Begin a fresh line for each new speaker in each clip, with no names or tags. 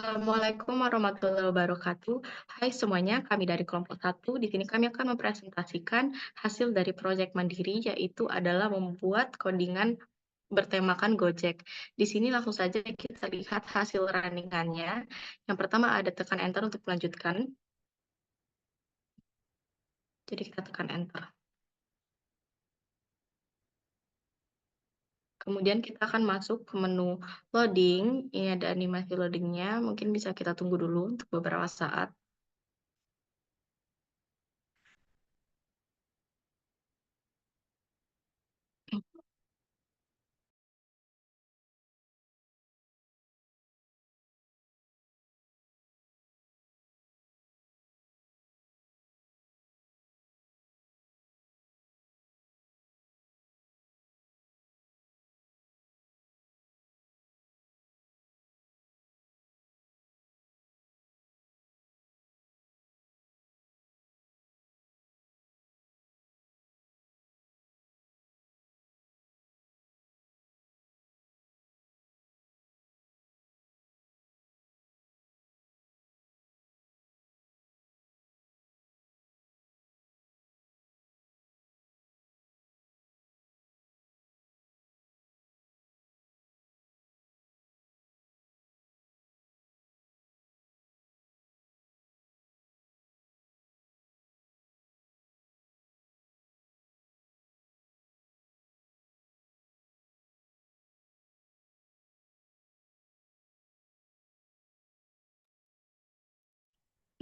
Assalamualaikum warahmatullahi wabarakatuh. Hai semuanya, kami dari kelompok satu. Di sini kami akan mempresentasikan hasil dari proyek mandiri, yaitu adalah membuat codingan bertemakan Gojek. Di sini langsung saja kita lihat hasil runningannya. Yang pertama ada tekan enter untuk melanjutkan. Jadi kita tekan enter. Kemudian kita akan masuk ke menu loading. Ini ada animasi loadingnya. Mungkin bisa kita tunggu dulu untuk beberapa saat.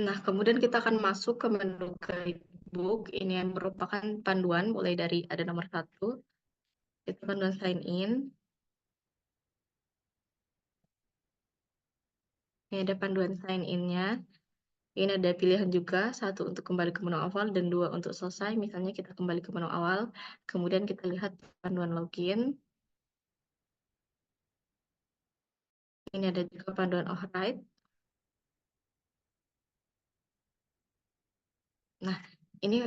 Nah, kemudian kita akan masuk ke menu guidebook. Ini yang merupakan panduan mulai dari ada nomor 1, itu panduan sign in. Ini ada panduan sign in-nya. Ini ada pilihan juga, 1 untuk kembali ke menu awal dan 2 untuk selesai. Misalnya kita kembali ke menu awal, kemudian kita lihat panduan login. Ini ada juga panduan override. Nah, ini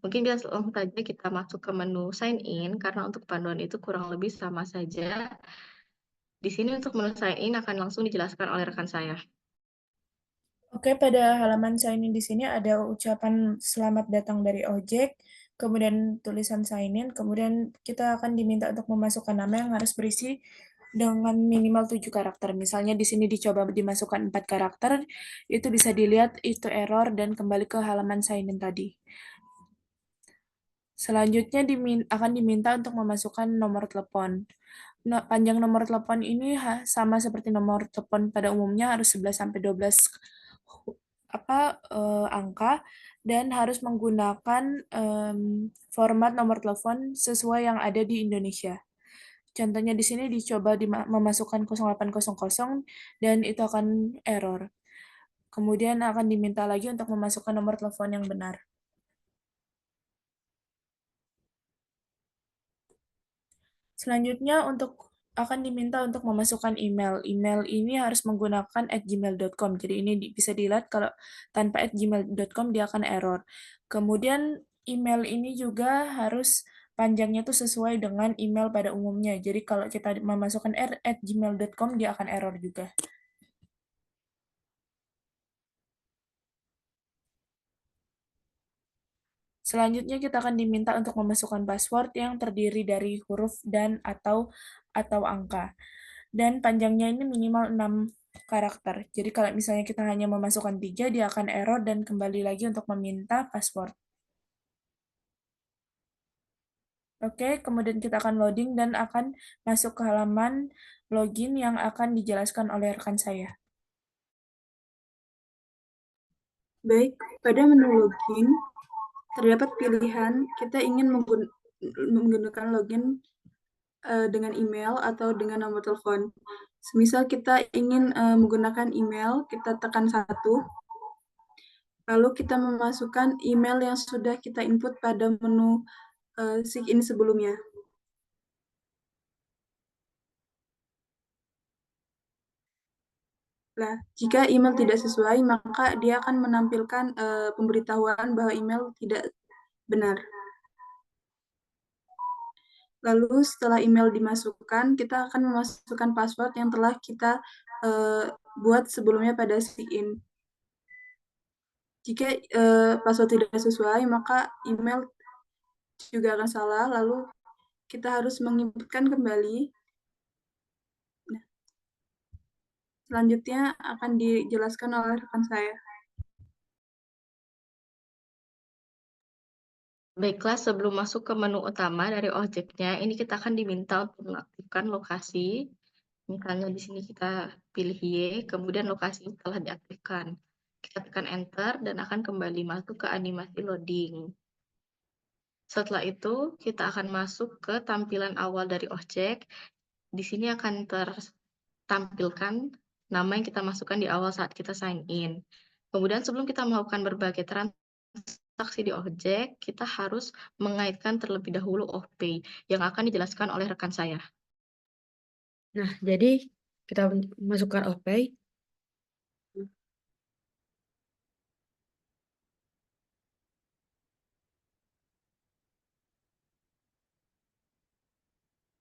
mungkin langsung saja kita masuk ke menu sign in, karena untuk panduan itu kurang lebih sama saja. Di sini untuk menu sign in akan langsung dijelaskan oleh rekan saya.
Oke, pada halaman sign in di sini ada ucapan selamat datang dari ojek, kemudian tulisan sign in, kemudian kita akan diminta untuk memasukkan nama yang harus berisi dengan minimal 7 karakter. Misalnya di sini dicoba dimasukkan 4 karakter, itu bisa dilihat itu error dan kembali ke halaman sign in tadi. Selanjutnya akan diminta untuk memasukkan nomor telepon. Nah, panjang nomor telepon ini sama seperti nomor telepon pada umumnya harus 11 sampai 12 angka dan harus menggunakan format nomor telepon sesuai yang ada di Indonesia. Contohnya di sini dicoba memasukkan 0800 dan itu akan error. Kemudian akan diminta lagi untuk memasukkan nomor telepon yang benar. Selanjutnya akan diminta untuk memasukkan email. Email ini harus menggunakan @gmail.com. Jadi ini bisa dilihat kalau tanpa @gmail.com dia akan error. Kemudian email ini juga harus panjangnya itu sesuai dengan email pada umumnya. Jadi kalau kita memasukkan @gmail.com dia akan error juga. Selanjutnya kita akan diminta untuk memasukkan password yang terdiri dari huruf dan atau angka. Dan panjangnya ini minimal 6 karakter. Jadi kalau misalnya kita hanya memasukkan 3, dia akan error dan kembali lagi untuk meminta password. Oke, kemudian kita akan loading dan akan masuk ke halaman login yang akan dijelaskan oleh rekan saya.
Baik, pada menu login terdapat pilihan kita ingin menggunakan login dengan email atau dengan nomor telepon. Semisal kita ingin menggunakan email, kita tekan 1, lalu kita memasukkan email yang sudah kita input pada menu sign in sebelumnya. Nah, jika email tidak sesuai, maka dia akan menampilkan pemberitahuan bahwa email tidak benar. Lalu setelah email dimasukkan, kita akan memasukkan password yang telah kita buat sebelumnya pada sign-in. Jika password tidak sesuai, maka email juga akan salah, lalu kita harus menginputkan kembali. Nah, selanjutnya akan dijelaskan oleh rekan saya.
Baiklah, sebelum masuk ke menu utama dari objeknya, ini kita akan diminta untuk mengaktifkan lokasi. Misalnya di sini kita pilih Y, kemudian lokasi telah diaktifkan. Kita tekan Enter dan akan kembali masuk ke animasi loading. Setelah itu, kita akan masuk ke tampilan awal dari objek. Di sini akan tertampilkan nama yang kita masukkan di awal saat kita sign in. Kemudian sebelum kita melakukan berbagai transaksi di objek, kita harus mengaitkan terlebih dahulu OP yang akan dijelaskan oleh rekan saya.
Nah, jadi kita masukkan OPay.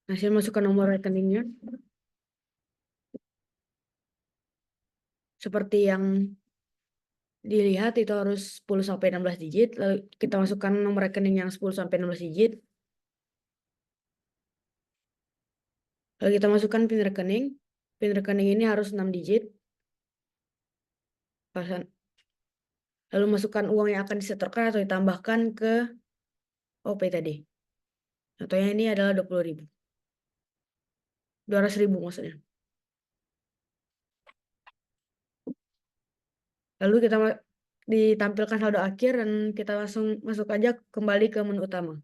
Nah, saya masukkan nomor rekeningnya. Seperti yang dilihat itu harus 10-16 digit. Lalu kita masukkan nomor rekening yang 10-16 digit. Lalu kita masukkan PIN rekening. PIN rekening ini harus 6 digit. Lalu masukkan uang yang akan disetorkan atau ditambahkan ke OP tadi. Contohnya ini adalah 20.000. 200.000 maksudnya. Lalu kita ditampilkan saldo akhir dan kita langsung masuk aja kembali ke menu utama.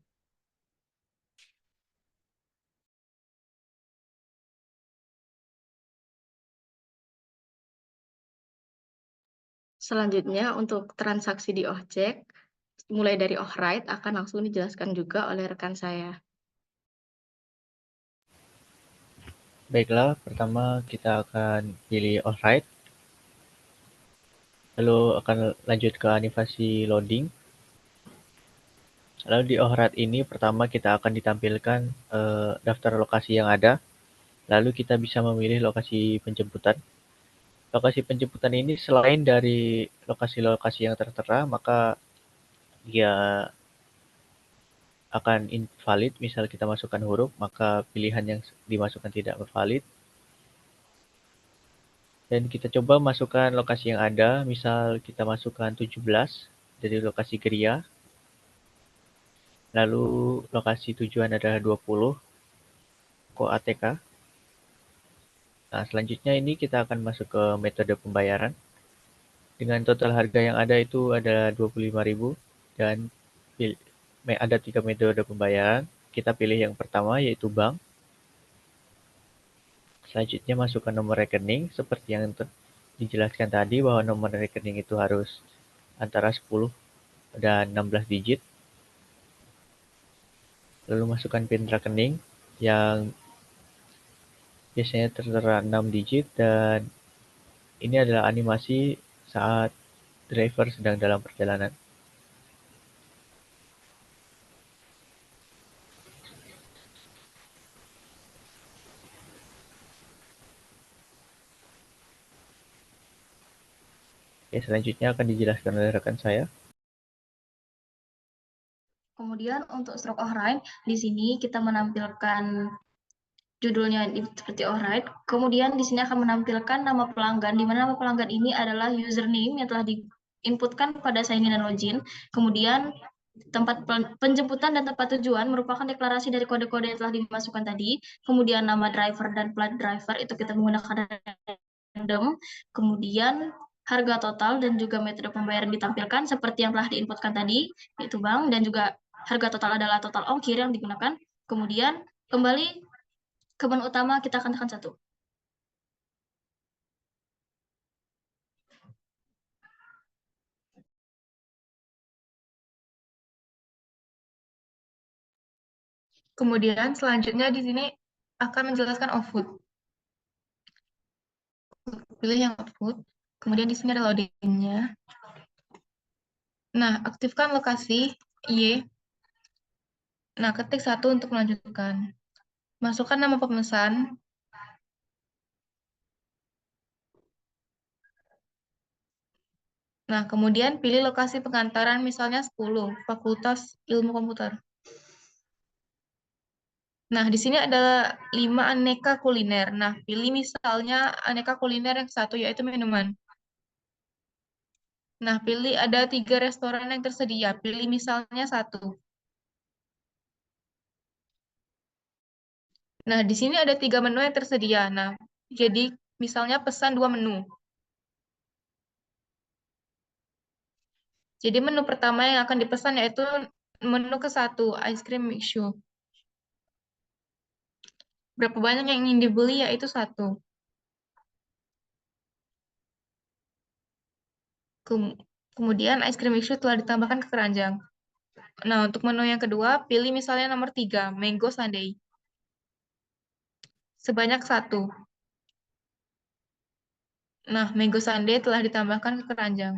Selanjutnya, untuk transaksi di objek, mulai dari Ohright akan langsung dijelaskan juga oleh rekan saya.
Baiklah, pertama kita akan pilih Alright, lalu akan lanjut ke animasi loading. Lalu di Alright ini pertama kita akan ditampilkan daftar lokasi yang ada, lalu kita bisa memilih lokasi penjemputan. Lokasi penjemputan ini selain dari lokasi-lokasi yang tertera, maka dia akan invalid. Misal kita masukkan huruf, maka pilihan yang dimasukkan tidak valid. Dan kita coba masukkan lokasi yang ada, misal kita masukkan 17 dari lokasi Geria. Lalu lokasi tujuan adalah 20, Ko ATK. Nah, selanjutnya ini kita akan masuk ke metode pembayaran. Dengan total harga yang ada itu adalah 25.000 dan ada 3 metode pembayaran. Kita pilih yang pertama yaitu bank. Selanjutnya masukkan nomor rekening seperti yang dijelaskan tadi bahwa nomor rekening itu harus antara 10 dan 16 digit. Lalu masukkan PIN rekening yang biasanya tertera 6 digit dan ini adalah animasi saat driver sedang dalam perjalanan. Oke, selanjutnya akan dijelaskan oleh rekan saya.
Kemudian untuk stroke Alright, di sini kita menampilkan judulnya seperti Alright. Kemudian di sini akan menampilkan nama pelanggan, di mana nama pelanggan ini adalah username yang telah diinputkan pada sign in dan login. Kemudian tempat penjemputan dan tempat tujuan merupakan deklarasi dari kode-kode yang telah dimasukkan tadi. Kemudian nama driver dan plat driver itu kita menggunakan random. Kemudian harga total dan juga metode pembayaran ditampilkan seperti yang telah diinputkan tadi, yaitu bank, dan juga harga total adalah total ongkir yang digunakan. Kemudian kembali ke menu utama, kita akan tekan 1.
Kemudian selanjutnya di sini akan menjelaskan output. Pilih yang output. Kemudian di sini ada loadingnya. Nah, aktifkan lokasi Y. Nah, ketik 1 untuk melanjutkan. Masukkan nama pemesan. Nah, kemudian pilih lokasi pengantaran misalnya 10, Fakultas Ilmu Komputer. Nah, di sini ada 5 aneka kuliner. Nah, pilih misalnya aneka kuliner yang satu, yaitu minuman. Nah, pilih ada 3 restoran yang tersedia. Pilih misalnya 1. Nah, di sini ada 3 menu yang tersedia. Nah, jadi misalnya pesan 2 menu. Jadi menu pertama yang akan dipesan yaitu menu ke-1, ice cream mixue. Berapa banyak yang ingin dibeli yaitu 1. Kemudian ice cream mixue telah ditambahkan ke keranjang. Nah, untuk menu yang kedua, pilih misalnya nomor 3, mango sundae. Sebanyak 1. Nah, mango sundae telah ditambahkan ke keranjang.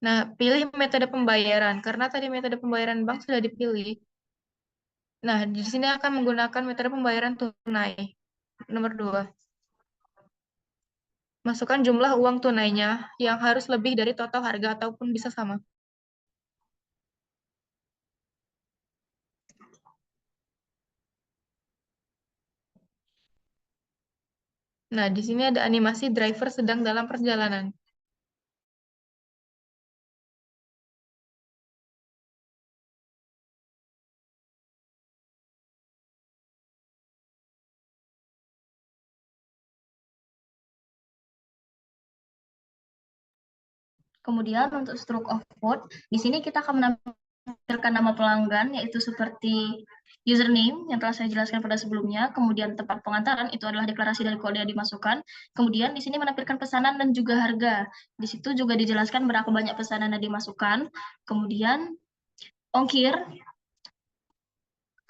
Nah, pilih metode pembayaran. Karena tadi metode pembayaran bank sudah dipilih. Nah, di sini akan menggunakan metode pembayaran tunai. Nomor 2. Masukkan jumlah uang tunainya yang harus lebih dari total harga ataupun bisa sama. Nah, di sini ada animasi driver sedang dalam perjalanan.
Kemudian untuk stroke of code, di sini kita akan menampilkan nama pelanggan, yaitu seperti username yang telah saya jelaskan pada sebelumnya, kemudian tempat pengantaran itu adalah deklarasi dari kode yang dimasukkan, kemudian di sini menampilkan pesanan dan juga harga. Di situ juga dijelaskan berapa banyak pesanan yang dimasukkan, kemudian ongkir,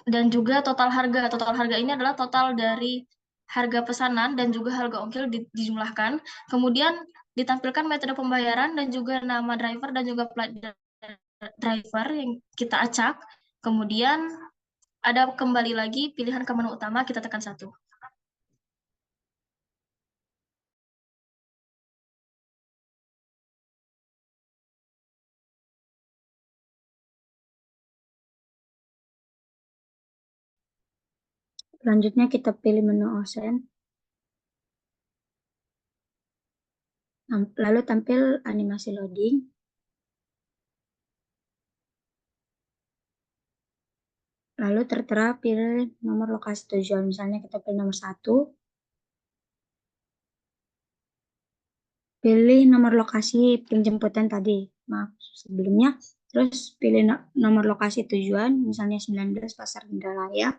dan juga total harga. Total harga ini adalah total dari harga pesanan dan juga harga ongkir dijumlahkan. Kemudian ditampilkan metode pembayaran dan juga nama driver dan juga plat driver yang kita acak. Kemudian ada kembali lagi pilihan ke menu utama, kita tekan 1.
Selanjutnya kita pilih menu OSEN. Lalu tampil animasi loading. Lalu tertera pilih nomor lokasi tujuan. Misalnya kita pilih nomor 1. Pilih nomor lokasi penjemputan tadi. Maaf, sebelumnya. Terus pilih nomor lokasi tujuan. Misalnya 19 Pasar Indralaya.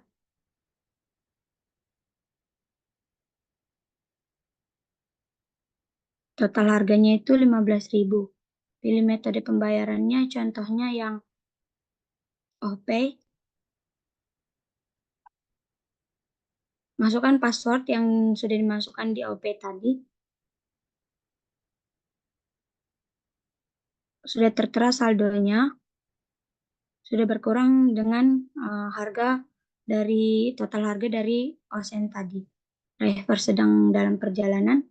Total harganya itu 15.000. Pilih metode pembayarannya, contohnya yang OPay. Masukkan password yang sudah dimasukkan di OPay tadi. Sudah tertera saldonya. Sudah berkurang dengan harga dari total harga dari OSEN tadi. Driver sedang dalam perjalanan.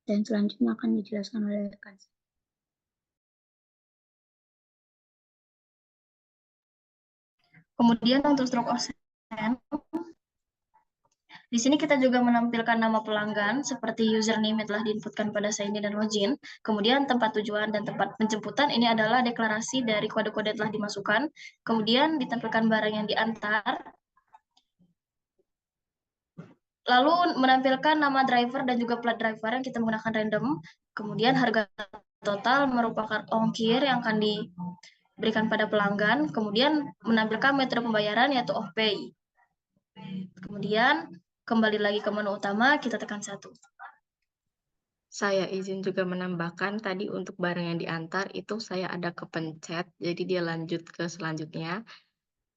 Dan selanjutnya akan dijelaskan oleh rekan.
Kemudian untuk stroke OSEN, di sini kita juga menampilkan nama pelanggan seperti username yang telah diinputkan pada sign in dan login. Kemudian tempat tujuan dan tempat penjemputan ini adalah deklarasi dari kode-kode yang telah dimasukkan. Kemudian ditampilkan barang yang diantar. Lalu menampilkan nama driver dan juga plat driver yang kita menggunakan random. Kemudian harga total merupakan ongkir yang akan diberikan pada pelanggan. Kemudian menampilkan metode pembayaran yaitu OPay. Kemudian kembali lagi ke menu utama, kita tekan 1.
Saya izin juga menambahkan tadi untuk barang yang diantar itu saya ada kepencet, jadi dia lanjut ke selanjutnya.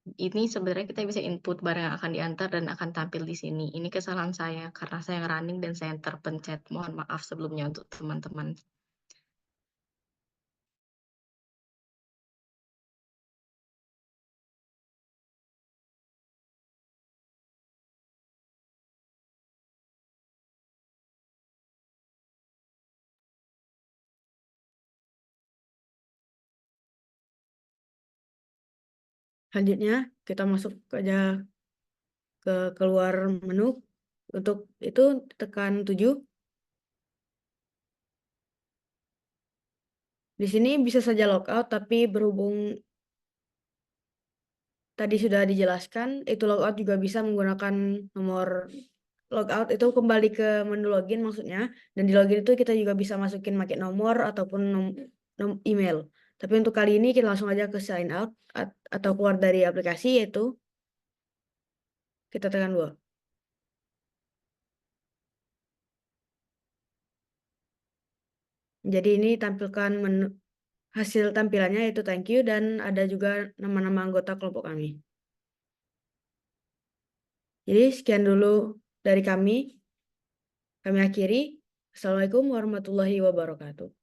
Ini sebenarnya kita bisa input barang yang akan diantar dan akan tampil di sini. Ini kesalahan saya karena saya running dan saya terpencet. Mohon maaf sebelumnya untuk teman-teman.
Selanjutnya kita masuk aja ke keluar menu. Untuk itu tekan 7. Di sini bisa saja logout, tapi berhubung tadi sudah dijelaskan, itu logout juga bisa menggunakan nomor logout itu kembali ke menu login maksudnya. Dan di login itu kita juga bisa masukin pakai nomor ataupun email. Tapi untuk kali ini kita langsung aja ke sign out atau keluar dari aplikasi, yaitu kita tekan 2. Jadi ini tampilkan menu hasil tampilannya yaitu thank you dan ada juga nama-nama anggota kelompok kami. Jadi sekian dulu dari kami. Kami akhiri. Assalamualaikum warahmatullahi wabarakatuh.